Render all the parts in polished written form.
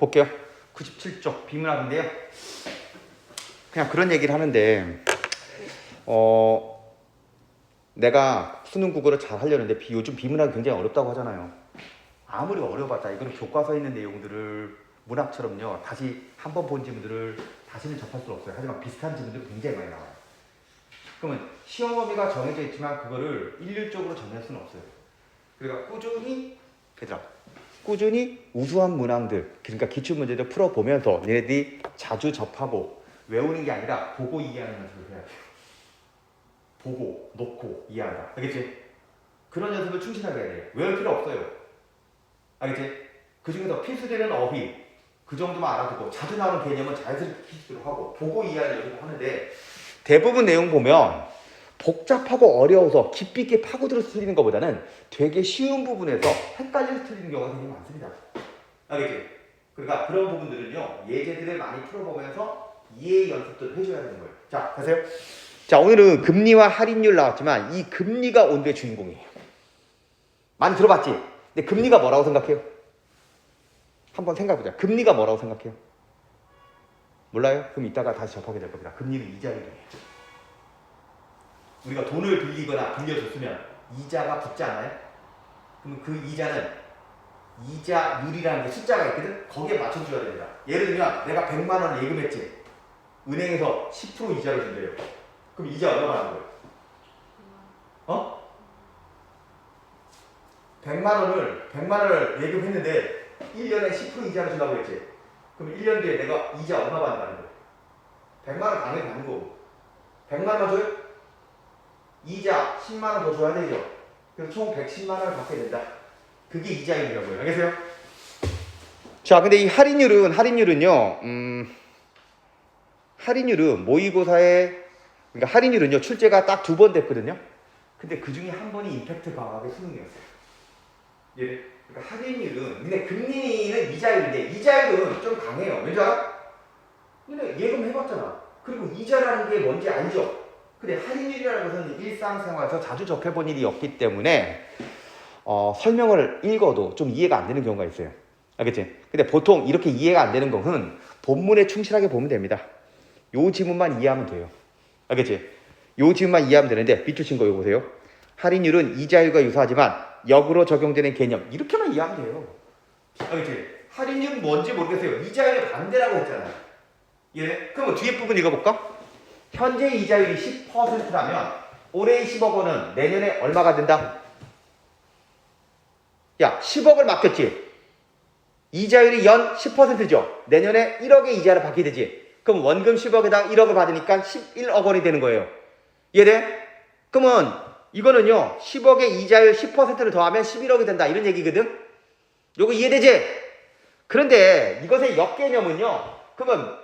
볼게요. 97쪽 비문학인데요. 그냥 그런 얘기를 하는데 내가 수능 국어를 잘 하려는데 요즘 비문학이 굉장히 어렵다고 하잖아요. 아무리 어려워봤자 이거는 교과서에 있는 내용들을 문학처럼요 다시 한 번 본 지문들을 다시는 접할 수 없어요. 하지만 비슷한 지문들이 굉장히 많이 나와요. 그러면 시험 범위가 정해져 있지만 그거를 일률적으로 정할 수는 없어요. 그러니까 꾸준히 우수한 문항들, 그러니까 기출문제들 풀어보면서 얘네들이 자주 접하고 외우는 게 아니라 보고 이해하는 연습을 해야 돼요. 보고, 놓고 이해한다. 알겠지? 그런 연습을 충실하게 해야 돼요. 외울 필요 없어요. 알겠지? 그 중에서 필수되는 어휘, 그 정도만 알아두고 자주 나오는 개념은 자연스럽게 필수로 하고 보고 이해하는 연습을 하는데 대부분 내용 보면 복잡하고 어려워서 깊이 있게 파고들어서 틀리는 것보다는 되게 쉬운 부분에서 헷갈려서 틀리는 경우가 되게 많습니다. 알겠지? 그러니까 그런 부분들은요 예제들을 많이 풀어보면서 이해 연습도 해줘야 되는 거예요. 자, 가세요. 자, 오늘은 금리와 할인율 나왔지만 이 금리가 오늘의 주인공이에요. 많이 들어봤지? 근데 금리가 뭐라고 생각해요? 한번 생각해보자. 금리가 뭐라고 생각해요? 몰라요? 그럼 이따가 다시 접하게 될 겁니다. 금리는 이자율이에요. 우리가 돈을 빌리거나 빌려줬으면 이자가 붙지 않아요? 그럼 그 이자는 이자율이라는 게 숫자가 있거든? 거기에 맞춰줘야 됩니다. 예를 들면 내가 100만 원을 예금했지. 은행에서 10% 이자를 준대요. 그럼 이자 얼마 받는 거예요? 100만 원을 예금했는데 1년에 10% 이자를 준다고 했지. 그럼 1년 뒤에 내가 이자 얼마 받는다는 거예요? 100만 원 당연히 받는 거고. 100만 원 줘요? 이자 10만 원 더 줘야 되죠. 그래서 총 110만 원을 받게 된다. 그게 이자율이라고요. 알겠어요? 자, 근데 이 할인율은요, 할인율은 모의고사에, 그러니까 할인율은요, 출제가 딱 2번 됐거든요. 근데 그 중에 한 번이 임팩트 강하게 수능이었어요. 예. 그러니까 할인율은, 근데 금리는 이자율인데, 이자율은 좀 강해요. 왠지 알아? 근데 예금 해봤잖아. 그리고 이자라는 게 뭔지 알죠? 근데 할인율이라는 것은 일상생활에서 자주 접해본 일이 없기 때문에 설명을 읽어도 좀 이해가 안 되는 경우가 있어요. 알겠지? 근데 보통 이렇게 이해가 안 되는 것은 본문에 충실하게 보면 됩니다. 요 지문만 이해하면 돼요. 알겠지? 요 지문만 이해하면 되는데 밑줄 친 거 이거 보세요. 할인율은 이자율과 유사하지만 역으로 적용되는 개념. 이렇게만 이해하면 돼요. 알겠지? 할인율은 뭔지 모르겠어요. 이자율의 반대라고 했잖아요. 예? 그럼 뒤에 부분 읽어볼까? 현재 이자율이 10%라면 올해의 10억 원은 내년에 얼마가 된다? 야, 10억을 맡겼지? 이자율이 연 10%죠? 내년에 1억의 이자를 받게 되지? 그럼 원금 10억에다가 1억을 받으니까 11억 원이 되는 거예요. 이해돼? 그러면 이거는요 10억의 이자율 10%를 더하면 11억이 된다 이런 얘기거든? 요거 이해되지? 그런데 이것의 역개념은요 그러면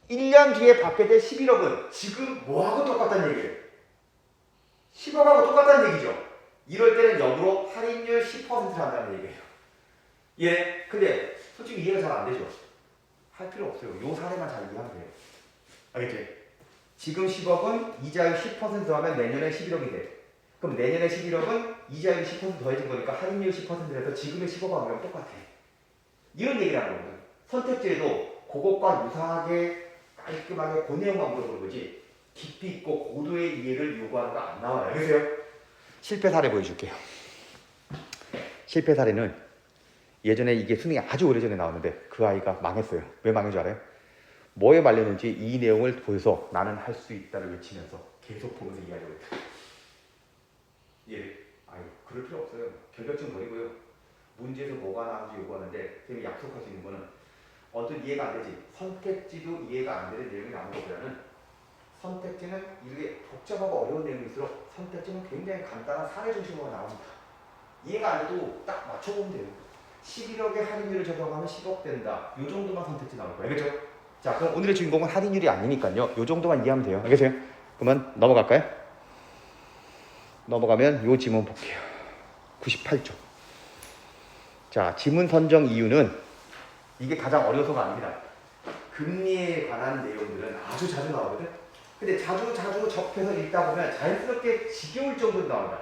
1년 뒤에 받게 될 11억은 지금 뭐하고 똑같다는 얘기예요? 10억하고 똑같다는 얘기죠. 이럴 때는 역으로 할인율 10%를 한다는 얘기예요. 예, 근데 솔직히 이해가 잘 안 되죠. 할 필요 없어요. 요 사례만 잘 이해하면 돼요. 알겠지? 지금 10억은 이자율 10% 더하면 내년에 11억이 돼. 그럼 내년에 11억은 이자율이 10% 더해진 거니까 할인율 10%에서 지금의 10억하고 똑같아. 이런 얘기를 하는 거거든. 선택지에도 그것과 유사하게 깔끔하게 그 내용만 물어보는 거지 깊이 있고 고도의 이해를 요구하는 거 안 나와요. 그래서요. 실패 사례 보여줄게요. 실패 사례는 예전에 이게 수능이 아주 오래전에 나왔는데 그 아이가 망했어요. 왜 망한 줄 알아요? 뭐에 말렸는지 이 내용을 보여서 나는 할 수 있다를 외치면서 계속 보면서 이해하려고 했다. 예, 아유 그럴 필요 없어요. 결벽증 버리고요. 문제에서 뭐가 나오는지 요구하는데 선생님이 약속할 수 있는 거는 어떤 이해가 안 되지. 선택지도 이해가 안 되는 내용이 나오는 것보다는 선택지는 이게 복잡하고 어려운 내용일수록 선택지는 굉장히 간단한 사례 중심으로 나옵니다. 이해가 안 돼도 딱 맞춰보면 돼요. 11억의 할인율을 적용하면 10억 된다. 요 정도만 선택지 나올 거예요. 알겠죠? 자, 그럼 오늘의 주인공은 할인율이 아니니까요. 요 정도만 이해하면 돼요. 알겠어요? 그러면 넘어갈까요? 넘어가면 요 지문 볼게요. 98쪽. 자, 지문 선정 이유는 이게 가장 어려서가 아닙니다. 금리에 관한 내용들은 아주 자주 나오거든. 근데 자주 접해서 읽다 보면 자연스럽게 지겨울 정도로 나옵니다.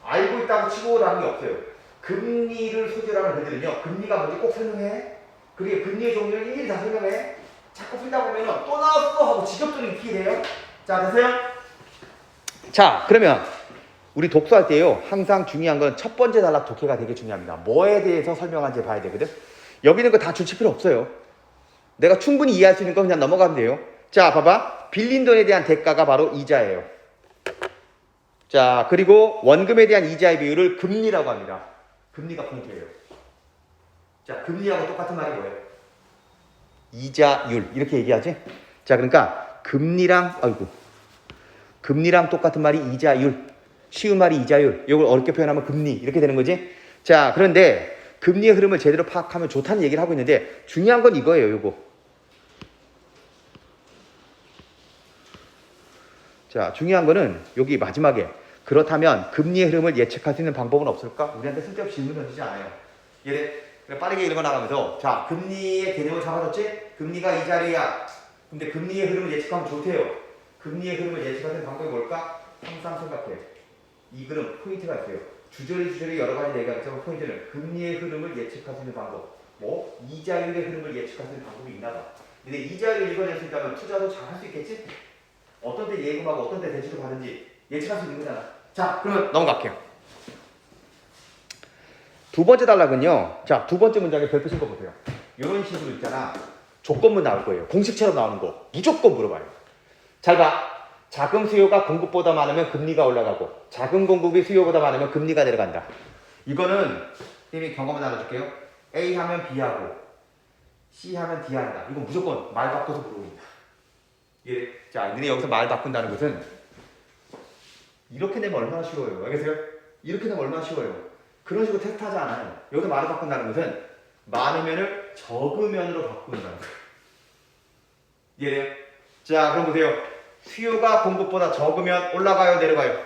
알고 있다고 치고 나는 게 없어요. 금리를 소재로 하는 글들은요. 금리가 뭔지 꼭 설명해. 그게 금리의 종류를 일일이 다 설명해. 자꾸 풀다 보면은 또 나왔어 하고 지겹도록 익히게 돼요. 자, 됐어요? 자, 그러면 우리 독서할 때요, 항상 중요한 건 첫 번째 단락 독해가 되게 중요합니다. 뭐에 대해서 설명하는지 봐야 되거든. 여기 있는 거 다 줄칠 필요 없어요. 내가 충분히 이해할 수 있는 건 그냥 넘어가면 돼요. 자, 봐봐. 빌린 돈에 대한 대가가 바로 이자예요. 자, 그리고 원금에 대한 이자의 비율을 금리라고 합니다. 금리가 포인트예요. 자, 금리하고 똑같은 말이 뭐예요? 이자율. 이렇게 얘기하지? 자, 그러니까 금리랑 똑같은 말이 이자율. 쉬운 말이 이자율. 이걸 어렵게 표현하면 금리. 이렇게 되는 거지? 자, 그런데 금리의 흐름을 제대로 파악하면 좋다는 얘기를 하고 있는데 중요한 건 이거예요. 요거. 자, 중요한 거는 여기 마지막에 그렇다면 금리의 흐름을 예측할 수 있는 방법은 없을까? 우리한테 쓸데없이 질문 던지지 않아요. 얘네 빠르게 읽어나가면서 자, 금리의 개념을 잡아줬지? 금리가 이 자리야. 근데 금리의 흐름을 예측하면 좋대요. 금리의 흐름을 예측하는 방법이 뭘까? 항상 생각해. 이 그림 포인트가 있어요. 주저리 여러 가지 얘기가 있지만 포인트는 금리의 흐름을 예측할 수 있는 방법. 뭐? 이자율의 흐름을 예측할 수 있는 방법이 있나 봐. 근데 이자율을 읽어낼 수 있다면 투자도 잘 할 수 있겠지? 어떤 때 예금하고 어떤 때 대출을 받는지 예측할 수 있는 거잖아. 자, 그러면 넘어갈게요. 두 번째 단락은요. 자, 두 번째 문장에 별표 쓴 거 보세요. 이런 식으로 있잖아. 조건문 나올 거예요. 공식처럼 나오는 거. 무조건 물어봐요. 잘 봐. 자금 수요가 공급보다 많으면 금리가 올라가고 자금 공급이 수요보다 많으면 금리가 내려간다. 이거는 선생님이 경험을 나눠줄게요. A 하면 B 하고 C 하면 D 한다. 이건 무조건 말 바꿔서 물어봅니다. 예. 자, 너네 여기서 말 바꾼다는 것은 이렇게 내면 얼마나 쉬워요. 알겠어요? 이렇게 내면 얼마나 쉬워요. 그런 식으로 테스트하지 않아요. 여기서 말을 바꾼다는 것은 많으면을 적으면으로 바꾼다는 거예요. 이해돼요? 자, 그럼 보세요. 수요가 공급보다 적으면 올라가요, 내려가요?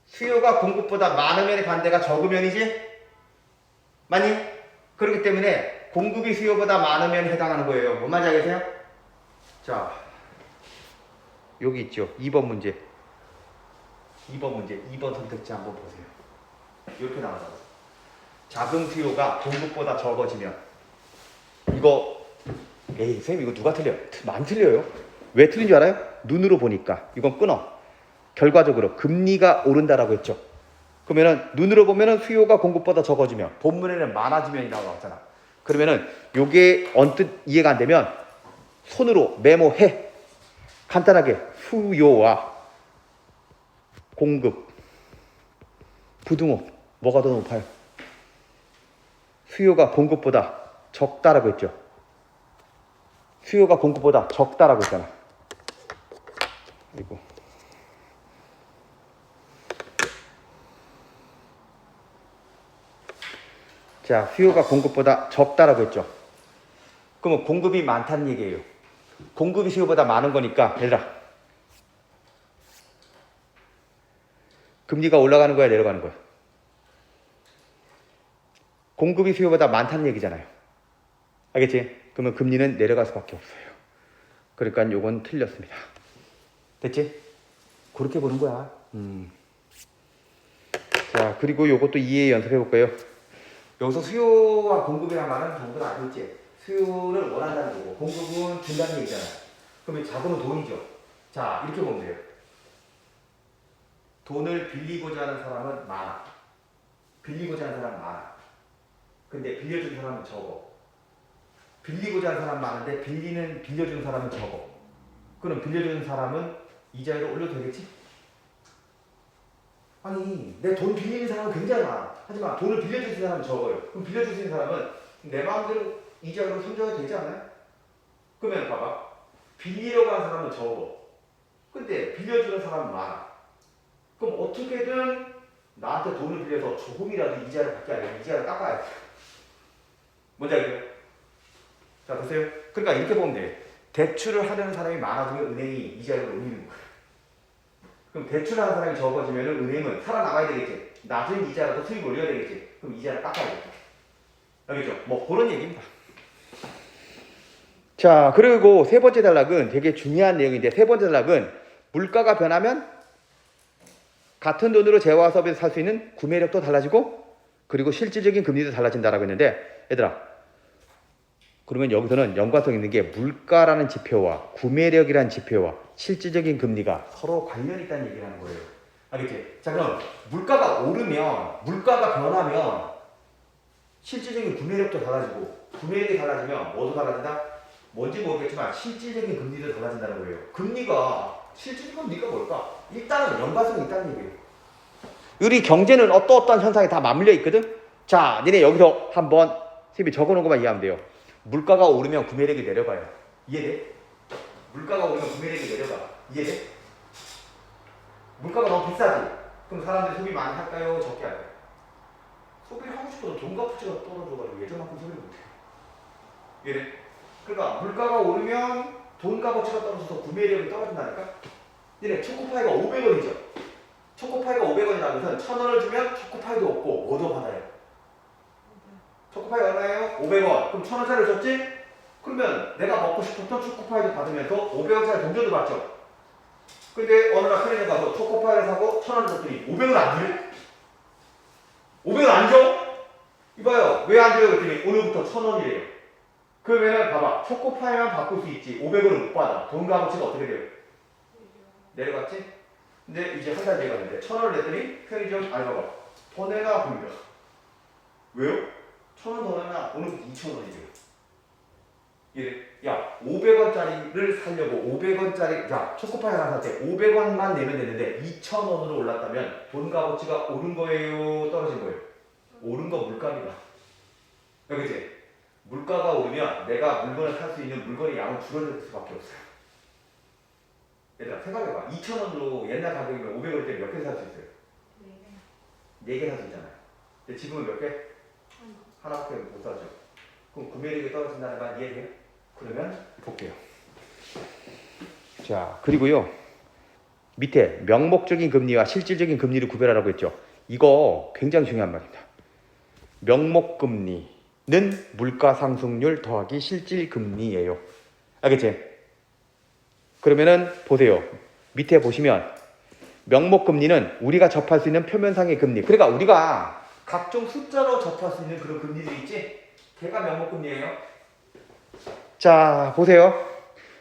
수요가 공급보다 많으면 반대가 적으면이지? 맞니? 그렇기 때문에 공급이 수요보다 많으면 해당하는 거예요. 뭔 말인지 알겠어요? 자, 여기 있죠. 2번 문제. 2번 선택지 한번 보세요. 이렇게 나온다고. 자금 수요가 공급보다 적어지면 이거 에이 선생님 이거 누가 틀려? 많이 틀려요. 왜 틀린 줄 알아요? 눈으로 보니까. 이건 끊어. 결과적으로 금리가 오른다라고 했죠. 그러면은 눈으로 보면은 수요가 공급보다 적어지면 본문에는 많아지면이라고 나왔잖아. 그러면은 요게 언뜻 이해가 안 되면 손으로 메모해. 간단하게 수요와 공급 부등호 뭐가 더 높아요? 수요가 공급보다 적다라고 했죠. 수요가 공급보다 적다라고 했잖아. 그리고 자, 수요가 공급보다 적다라고 했죠. 그러면 공급이 많다는 얘기예요. 공급이 수요보다 많은 거니까 얘들아 금리가 올라가는 거야, 내려가는 거야? 공급이 수요보다 많다는 얘기잖아요. 알겠지? 그러면 금리는 내려갈 수밖에 없어요. 그러니까 요건 틀렸습니다. 됐지? 그렇게 보는 거야. 자, 그리고 요것도 이해 연습해 볼까요? 여기서 수요와 공급이란 말은 정도는 알고 있지? 수요를 원한다는 거고 공급은 준다는 얘기잖아요. 그러면 자금은 돈이죠. 자, 이렇게 보면 돼요. 돈을 빌리고자 하는 사람은 많아. 빌리고자 하는 사람은 많아. 근데 빌려주는 사람은 적어. 빌리고자 하는 사람 많은데 빌려주는 사람은 적어. 그럼 빌려주는 사람은 이자율을 올려도 되겠지? 아니, 내 돈 빌리는 사람은 굉장히 많아. 하지만 돈을 빌려줄 수 있는 사람은 적어요. 그럼 빌려줄 수 있는 사람은 내 마음대로 이자율을 손줘야 되지 않아요? 그러면 봐봐. 빌리려고 하는 사람은 적어. 근데 빌려주는 사람은 많아. 그럼 어떻게든 나한테 돈을 빌려서 조금이라도 이자를 받게 하려면 이자를 깎아야 돼. 뭔지 알겠어요? 자, 보세요. 그러니까 이렇게 보면 돼. 대출을 하려는 사람이 많아지면 은행이 이자율을 올리는 거야. 그럼 대출하는 사람이 적어지면 은행은 살아남아야 되겠지. 낮은 이자라도 수익을 올려야 되겠지. 그럼 이자를 깎아야겠죠. 알겠죠? 뭐 그런 얘기입니다. 자, 그리고 세 번째 단락은 되게 중요한 내용인데 세 번째 단락은 물가가 변하면 같은 돈으로 재화와 서비스 살 수 있는 구매력도 달라지고 그리고 실질적인 금리도 달라진다라고 했는데 얘들아 그러면 여기서는 연관성 있는 게 물가라는 지표와 구매력이라는 지표와 실질적인 금리가 서로 관련이 있다는 얘기를 하는 거예요. 알겠지? 자 그럼 물가가 오르면 물가가 변하면 실질적인 구매력도 달라지고 구매력이 달라지면 뭐도 달라진다? 뭔지 모르겠지만 실질적인 금리도 달라진다는 거예요. 금리가 실질적인 금리가 뭘까? 일단은 연관성이 있다는 얘기예요. 우리 경제는 어떠한 현상이 다 맞물려 있거든? 자 니네 여기서 한번 선생님이 적어놓은 것만 이해하면 돼요. 물가가 오르면 구매력이 내려가요. 이해돼? 물가가 오르면 구매력이 내려가. 이해돼? 물가가 너무 비싸지? 그럼 사람들이 소비 많이 할까요? 적게 할까요? 소비를 하고 싶어도 돈 값어치가 떨어져가지고 예전만큼 소비를 못해요. 이해돼? 그러니까 물가가 오르면 돈 값어치가 떨어져서 구매력이 떨어진다니까? 얘네 초코파이가 500원이죠? 초코파이가 500원이라는 것은 1000원을 주면 초코파이도 없고 뭐도 받아요? 초코파이 얼마예요? 500원. 그럼 1000원짜리를 줬지? 그러면 내가 먹고 싶었던 초코파이도 받으면서 500원짜리 동전도 받죠? 근데 어느 날 편의점 가서 초코파이를 사고 1000원을 줬더니 500원 안 줘요? 500원 안 줘? 이봐요. 왜 안 줘요? 그랬더니 오늘부터 1000원이래요. 그러면은 봐봐. 초코파이만 바꿀 수 있지 500원을 못 받아. 돈 값어치가 어떻게 돼요? 내려갔지? 근데 이제 한 달 돼가는데 1000원을 냈더니 편의점 아니 봐봐. 더 내놔 봅니다. 왜요? 1000원 더 내놔. 오늘부터 2000원이래요. 이래. 야 500원짜리를 살려고 500원짜리 야 초코파이 하나 살 때 500원만 내면 되는데 2,000원으로 올랐다면 돈 값어치가 오른 거예요? 떨어진 거예요? 오른 거 물가입니다. 그치? 물가가 오르면 내가 물건을 살 수 있는 물건의 양은 줄어들 수밖에 없어요. 얘들아 생각해봐. 2,000원으로 옛날 가격이면 500원 때 몇 개 살 수 있어요? 4개 살 수 있잖아요. 근데 지금은 몇 개? 하나밖에 못 사죠. 그럼 구매력이 떨어진다는 말 이해돼요? 그러면 볼게요. 자 그리고요 밑에 명목적인 금리와 실질적인 금리를 구별하라고 했죠. 이거 굉장히 중요한 말입니다. 명목금리는 물가상승률 더하기 실질금리예요. 알겠지? 그러면은 보세요. 밑에 보시면 명목금리는 우리가 접할 수 있는 표면상의 금리. 그러니까 우리가 각종 숫자로 접할 수 있는 그런 금리들이 있지? 걔가 명목금리예요. 자 보세요.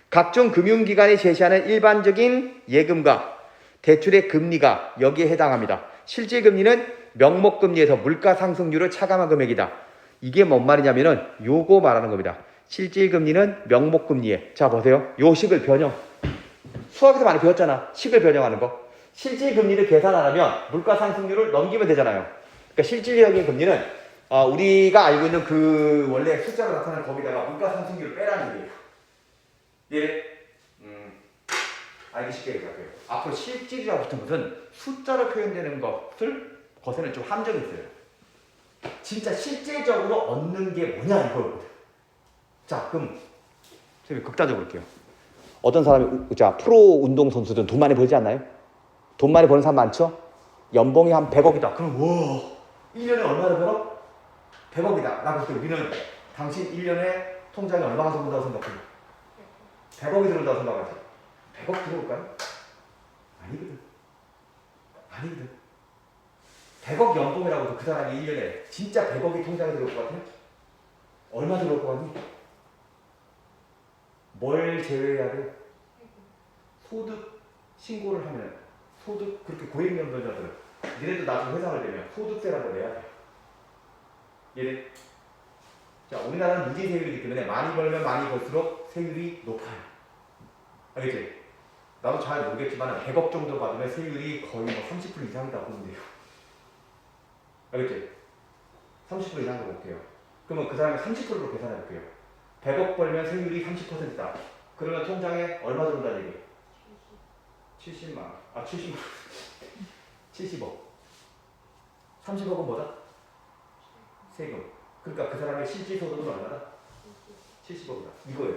각종 금융기관이 제시하는 일반적인 예금과 대출의 금리가 여기에 해당합니다. 실질금리는 명목금리에서 물가상승률을 차감한 금액이다. 이게 뭔 말이냐면은 요거 말하는 겁니다. 실질금리는 명목금리에 자 보세요. 요 식을 변형. 수학에서 많이 배웠잖아. 식을 변형하는 거. 실질금리를 계산하려면 물가상승률을 넘기면 되잖아요. 그러니까 실질적인 금리는 우리가 알고 있는 그 원래 숫자로 나타나는 거기다가 물가상승률을 빼라는 얘기예요. 예? 알기 쉽게 얘기할게요. 앞으로 실질이라고 붙은 것은 숫자로 표현되는 것에는 좀 함정이 있어요. 진짜 실질적으로 얻는 게 뭐냐 이거거든. 자 그럼 제가 극단적으로 볼게요. 어떤 사람이 자 프로 운동선수들은 돈 많이 벌지 않나요? 돈 많이 버는 사람 많죠? 연봉이 한 100억이다. 그럼 와 1년에 얼마나 벌어? 100억이다. 라고 할 때 우리는 당신 1년에 통장에 얼마가 들어온다고 생각해요? 100억이 들어온다고 생각하지. 100억 들어올까요? 아니거든. 아니거든. 100억 연봉이라고 해도 그 사람이 1년에 진짜 100억이 통장에 들어올 것 같아요? 얼마 들어올 것 같니? 뭘 제외해야 돼? 소득 신고를 하면 소득 그렇게 고액연금자들은 니네도 나중에 회사를 내면 소득세라고 내야 돼. 얘네 자 우리나라는 무지세율이기 때문에 많이 벌면 많이 벌수록 세율이 높아요. 알겠지? 나도 잘 모르겠지만 100억 정도 받으면 세율이 거의 뭐 30% 이상이다 보면 돼요. 알겠지? 30% 이상으로 볼게요. 그러면 그 사람이 30%로 계산해 볼게요. 100억 벌면 세율이 30%다. 그러면 통장에 얼마 들어온다는 얘기? 70만 원. 70만 70억. 30억은 뭐다? 세금. 그러니까 그 사람의 실질소득은 얼마다? 70억이다. 이거예요.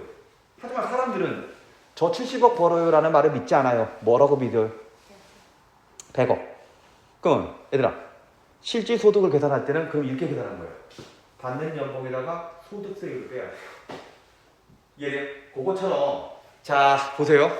하지만 사람들은 저 70억 벌어요라는 말을 믿지 않아요. 뭐라고 믿어요? 100억. 그럼 얘들아 실질소득을 계산할 때는 그럼 이렇게 계산하는 거예요. 받는 연봉에다가 소득세율을 빼야 돼요. 예, 그것처럼 자 보세요.